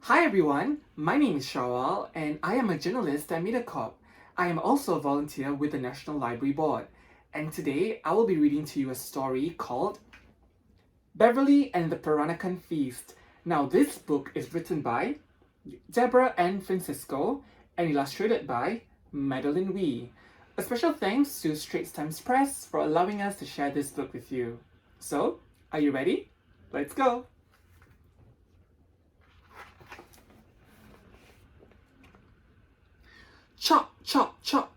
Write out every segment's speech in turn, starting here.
Hi everyone, my name is Syawal and I am a journalist at Mediacorp. I am also a volunteer with the National Library Board, and today I will be reading to you a story called Beverly and the Peranakan Feast. Now this book is written by Deborah and Francisco and illustrated by Madeline Wee. A special thanks to Straits Times Press for allowing us to share this book with you. So, are you ready? Let's go! Chop, chop, chop.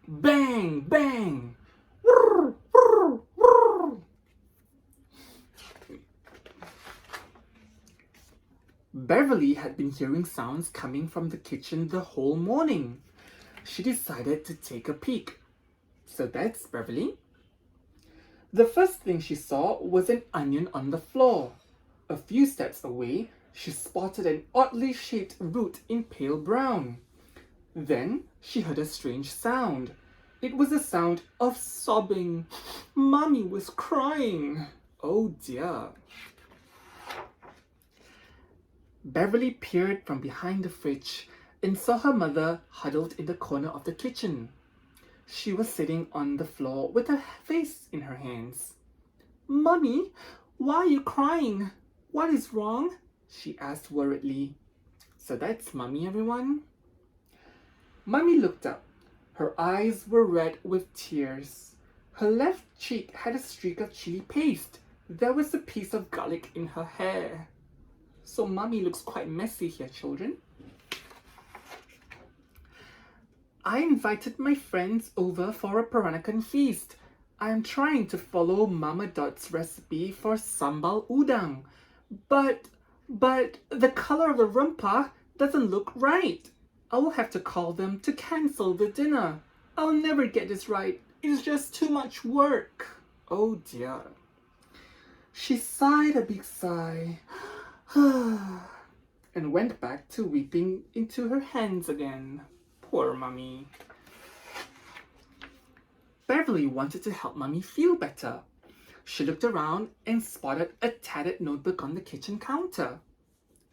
Bang, bang. Whirr, whirr, whirr. Beverly had been hearing sounds coming from the kitchen the whole morning. She decided to take a peek. So that's Beverly. The first thing she saw was an onion on the floor. A few steps away, she spotted an oddly shaped root in pale brown. Then she heard a strange sound. It was the sound of sobbing. Mommy was crying. Oh dear. Beverly peered from behind the fridge and saw her mother huddled in the corner of the kitchen. She was sitting on the floor with her face in her hands. "Mommy, why are you crying? What is wrong?" she asked worriedly. So that's Mommy, everyone. Mummy looked up. Her eyes were red with tears. Her left cheek had a streak of chili paste. There was a piece of garlic in her hair. So Mummy looks quite messy here, children. "I invited my friends over for a Peranakan feast. I am trying to follow Mama Dot's recipe for sambal udang. But the color of the rempah doesn't look right. I will have to call them to cancel the dinner. I'll never get this right. It's just too much work." Oh dear. She sighed a big sigh and went back to weeping into her hands again. Poor Mummy. Beverly wanted to help Mummy feel better. She looked around and spotted a tattered notebook on the kitchen counter.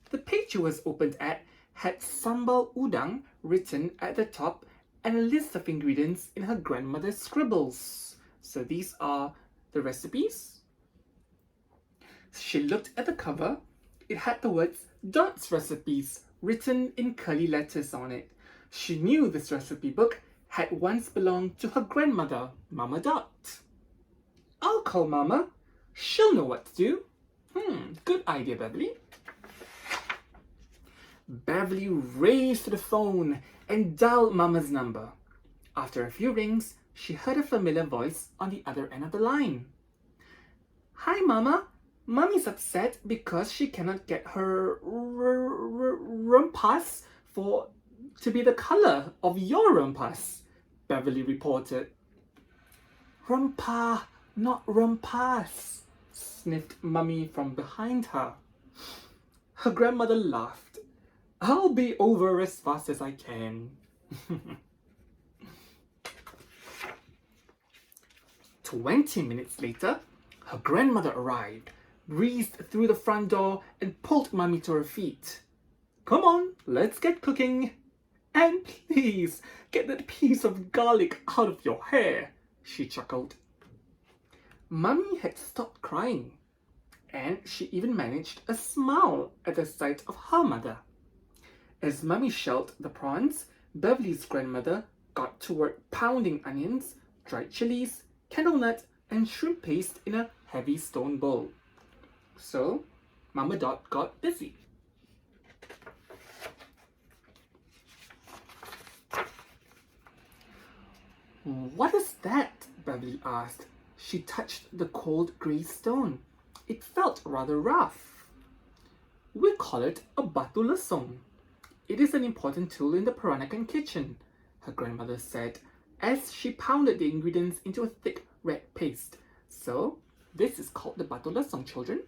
The page it was opened at had sambal udang written at the top and a list of ingredients in her grandmother's scribbles. So these are the recipes. She looked at the cover. It had the words Dot's Recipes written in curly letters on it. She knew this recipe book had once belonged to her grandmother, Mama Dot. "I'll call Mama. She'll know what to do." Good idea, Beverly. Beverly raced to the phone and dialed Mama's number. After a few rings, she heard a familiar voice on the other end of the line. "Hi, Mama. Mummy's upset because she cannot get her rumpas to be the color of your rumpas," Beverly reported. "Rumpa, not rumpas," sniffed Mummy from behind her. Her grandmother laughed. "I'll be over as fast as I can." 20 minutes later, her grandmother arrived, breezed through the front door, and pulled Mummy to her feet. "Come on, let's get cooking. And please, get that piece of garlic out of your hair," she chuckled. Mummy had stopped crying, and she even managed a smile at the sight of her mother. As Mummy shelled the prawns, Beverly's grandmother got to work pounding onions, dried chilies, candle nut, and shrimp paste in a heavy stone bowl. So, Mama Dot got busy. "What is that?" Beverly asked. She touched the cold grey stone. It felt rather rough. "We call it a batu lesung. It is an important tool in the Peranakan kitchen," her grandmother said, as she pounded the ingredients into a thick red paste. "So, this is called the batu lesung, children."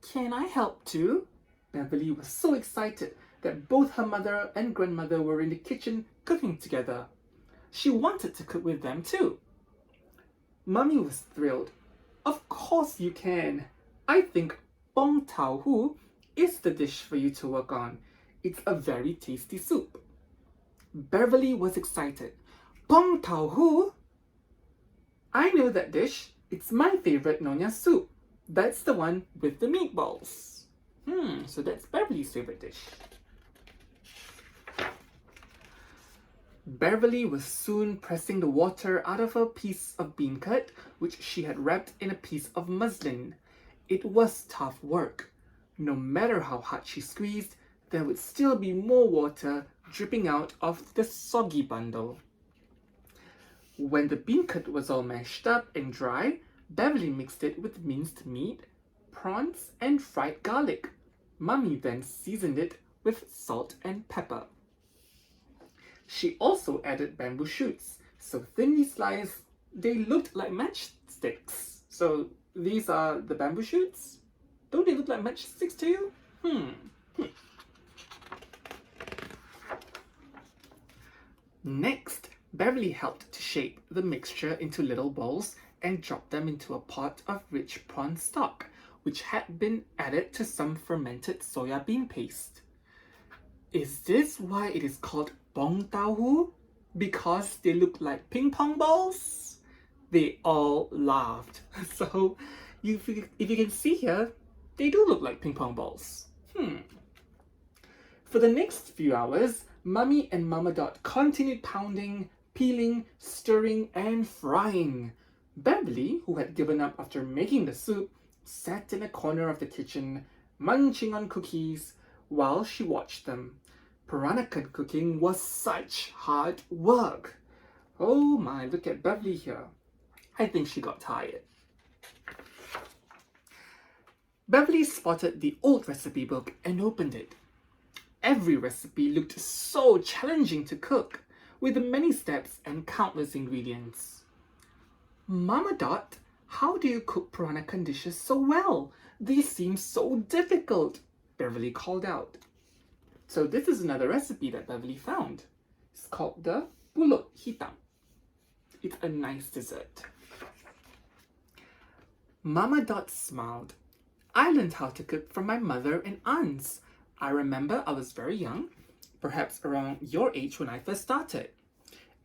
"Can I help too?" Beverly was so excited that both her mother and grandmother were in the kitchen cooking together. She wanted to cook with them too. Mummy was thrilled. "Of course you can. I think bong tau hu is the dish for you to work on. It's a very tasty soup. Beverly was excited. Bong Tao Hu? I know that dish. It's my favorite Nyonya soup. That's the one with the meatballs. So that's Beverly's favorite dish. Beverly was soon pressing the water out of a piece of bean curd, which she had wrapped in a piece of muslin. It was tough work. No matter how hard she squeezed, there would still be more water dripping out of the soggy bundle. When the bean curd was all mashed up and dry, Beverly mixed it with minced meat, prawns, and fried garlic. Mummy then seasoned it with salt and pepper. She also added bamboo shoots, so thinly sliced, they looked like matchsticks. So these are the bamboo shoots? Don't they look like matchsticks to you? Next, Beverly helped to shape the mixture into little balls and dropped them into a pot of rich prawn stock, which had been added to some fermented soya bean paste. Is this why it is called Bong Tao Hu? Because they look like ping pong balls? They all laughed. So, if you can see here, they do look like ping pong balls. For the next few hours, Mummy and Mama Dot continued pounding, peeling, stirring, and frying. Beverly, who had given up after making the soup, sat in a corner of the kitchen, munching on cookies while she watched them. Peranakan cooking was such hard work. Oh my, look at Beverly here. I think she got tired. Beverly spotted the old recipe book and opened it. Every recipe looked so challenging to cook, with many steps and countless ingredients. Mama Dot, how do you cook Peranakan dishes so well? These seem so difficult, Beverly called out. So this is another recipe that Beverly found. It's called the pulut hitam. It's a nice dessert. Mama Dot smiled. I learned how to cook from my mother and aunts. I remember I was very young, perhaps around your age when I first started.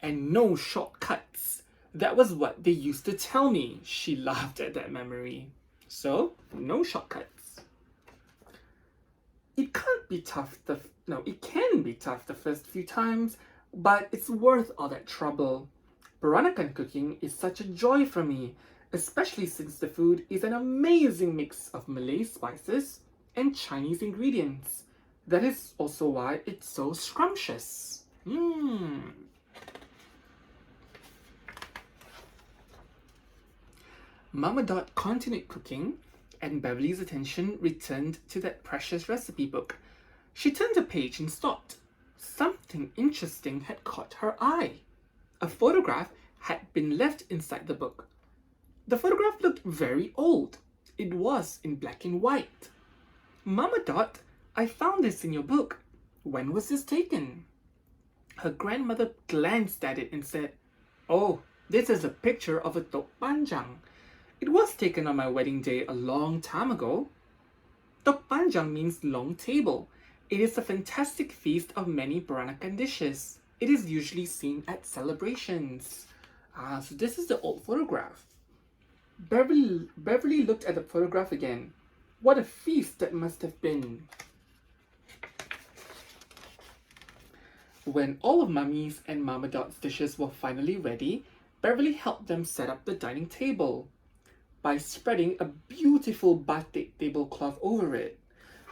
And no shortcuts. That was what they used to tell me. She laughed at that memory. So, no shortcuts. It can be tough the first few times, but it's worth all that trouble. Peranakan cooking is such a joy for me, especially since the food is an amazing mix of Malay spices and Chinese ingredients. That is also why it's so scrumptious. Mama Dot continued cooking, and Beverly's attention returned to that precious recipe book. She turned a page and stopped. Something interesting had caught her eye. A photograph had been left inside the book. The photograph looked very old. It was in black and white. Mama Dot, I found this in your book. When was this taken? Her grandmother glanced at it and said, Oh, this is a picture of a tok panjang. It was taken on my wedding day a long time ago. Tok panjang means long table. It is a fantastic feast of many Peranakan dishes. It is usually seen at celebrations. So this is the old photograph. Beverly looked at the photograph again. What a feast that must have been. When all of Mummy's and Mama Dot's dishes were finally ready, Beverly helped them set up the dining table by spreading a beautiful batik tablecloth over it.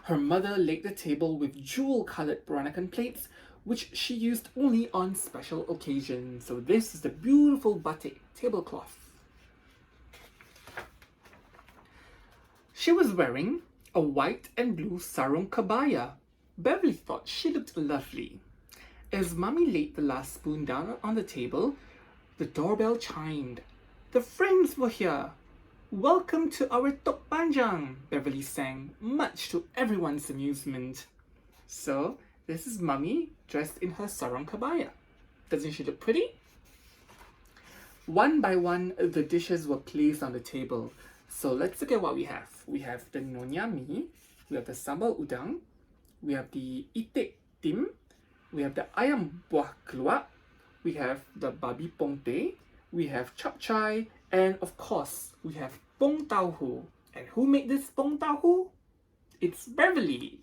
Her mother laid the table with jewel-colored Peranakan plates, which she used only on special occasions. So this is the beautiful batik tablecloth. She was wearing a white and blue sarung kabaya. Beverly thought she looked lovely. As Mummy laid the last spoon down on the table, the doorbell chimed. The friends were here. Welcome to our tok panjang, Beverly sang, much to everyone's amusement. So, this is Mummy dressed in her sarung kabaya. Doesn't she look pretty? One by one, the dishes were placed on the table. So let's look at what we have. We have the Nyonya mee, We have the sambal udang. We have the itik tim. We have the ayam buah keluak. We have the babi pongteh. We have chap chai. And of course, we have pong tauhu. And who made this pong tauhu? It's Beverly.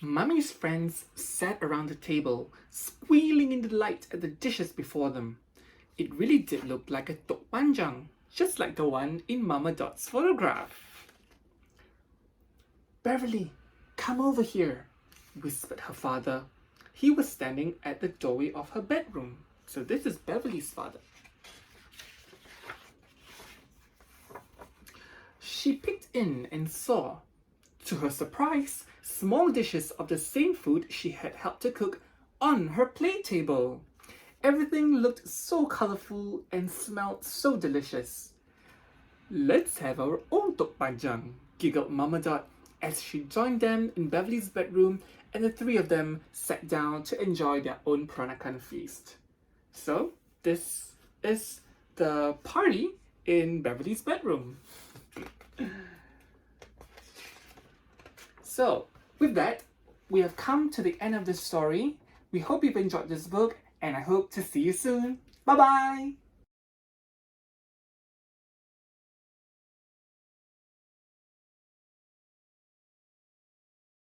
Mummy's friends sat around the table, squealing in delight at the dishes before them. It really did look like a tok panjang, just like the one in Mama Dot's photograph. Beverly, come over here, whispered her father. He was standing at the doorway of her bedroom. So this is Beverly's father. She peeked in and saw, to her surprise, small dishes of the same food she had helped to cook on her play table. Everything looked so colorful and smelled so delicious. Let's have our own tok panjang, giggled Mama Dot as she joined them in Beverly's bedroom, and the three of them sat down to enjoy their own Peranakan feast. So, this is the party in Beverly's bedroom. So, with that, we have come to the end of this story. We hope you've enjoyed this book, and I hope to see you soon. Bye-bye!